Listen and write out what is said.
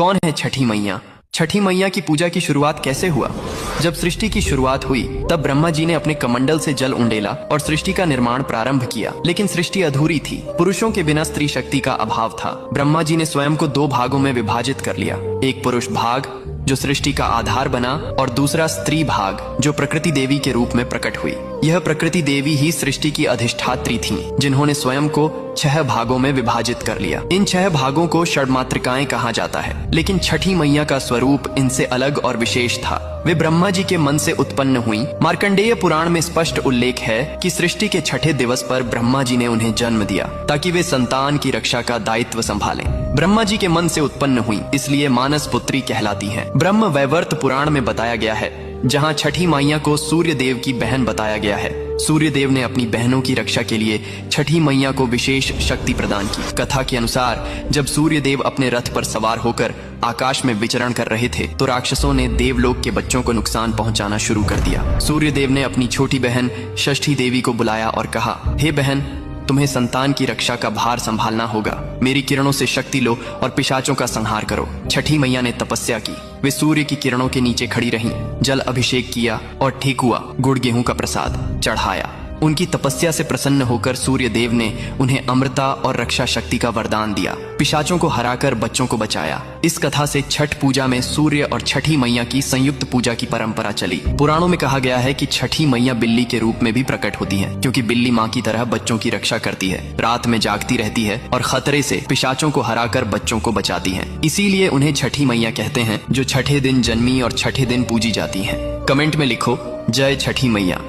कौन है छठी मैया? छठी मैया की पूजा की शुरुआत कैसे हुआ? जब सृष्टि की शुरुआत हुई तब ब्रह्मा जी ने अपने कमंडल से जल उंडेला और सृष्टि का निर्माण प्रारंभ किया, लेकिन सृष्टि अधूरी थी। पुरुषों के बिना स्त्री शक्ति का अभाव था। ब्रह्मा जी ने स्वयं को दो भागों में विभाजित कर लिया, एक पुरुष भाग जो सृष्टि का आधार बना और दूसरा स्त्री भाग जो प्रकृति देवी के रूप में प्रकट हुई। यह प्रकृति देवी ही सृष्टि की अधिष्ठात्री थीं, जिन्होंने स्वयं को 6 भागों में विभाजित कर लिया। इन 6 भागों को षड्मातृकाएं कहा जाता है, लेकिन छठी मैया का स्वरूप इनसे अलग और विशेष था। वे ब्रह्मा जी के मन से उत्पन्न हुई। मार्कंडेय पुराण में स्पष्ट उल्लेख है कि सृष्टि के छठे दिवस पर ब्रह्मा जी ने उन्हें जन्म दिया ताकि वे संतान की रक्षा का दायित्व संभालें। ब्रह्मा जी के मन से उत्पन्न हुई, इसलिए मानस पुत्री कहलाती हैं। ब्रह्म वैवर्त पुराण में बताया गया है, जहाँ छठी मैया को सूर्य देव की बहन बताया गया है। सूर्य देव ने अपनी बहनों की रक्षा के लिए छठी मैया को विशेष शक्ति प्रदान की। कथा के अनुसार जब सूर्य देव अपने रथ पर सवार होकर आकाश में विचरण कर रहे थे तो राक्षसों ने देवलोक के बच्चों को नुकसान पहुंचाना शुरू कर दिया। सूर्य देव ने अपनी छोटी बहन षष्ठी देवी को बुलाया और कहा, हे बहन, तुम्हें संतान की रक्षा का भार संभालना होगा। मेरी किरणों से शक्ति लो और पिशाचों का संहार करो। छठी मैया ने तपस्या की। वे सूर्य की किरणों के नीचे खड़ी रहीं, जल अभिषेक किया और ठेकुआ गुड़ गेहूं का प्रसाद चढ़ाया। उनकी तपस्या से प्रसन्न होकर सूर्य देव ने उन्हें अमृता और रक्षा शक्ति का वरदान दिया। पिशाचों को हराकर बच्चों को बचाया। इस कथा से छठ पूजा में सूर्य और छठी मैया की संयुक्त पूजा की परंपरा चली। पुराणों में कहा गया है कि छठी मैया बिल्ली के रूप में भी प्रकट होती हैं, क्योंकि बिल्ली माँ की तरह बच्चों की रक्षा करती है, रात में जागती रहती है और खतरे से पिशाचों को हराकर बच्चों को बचाती है। इसीलिए उन्हें छठी मैया कहते हैं, जो छठे दिन जन्मी और छठे दिन पूजी जाती है। कमेंट में लिखो, जय छठी मैया।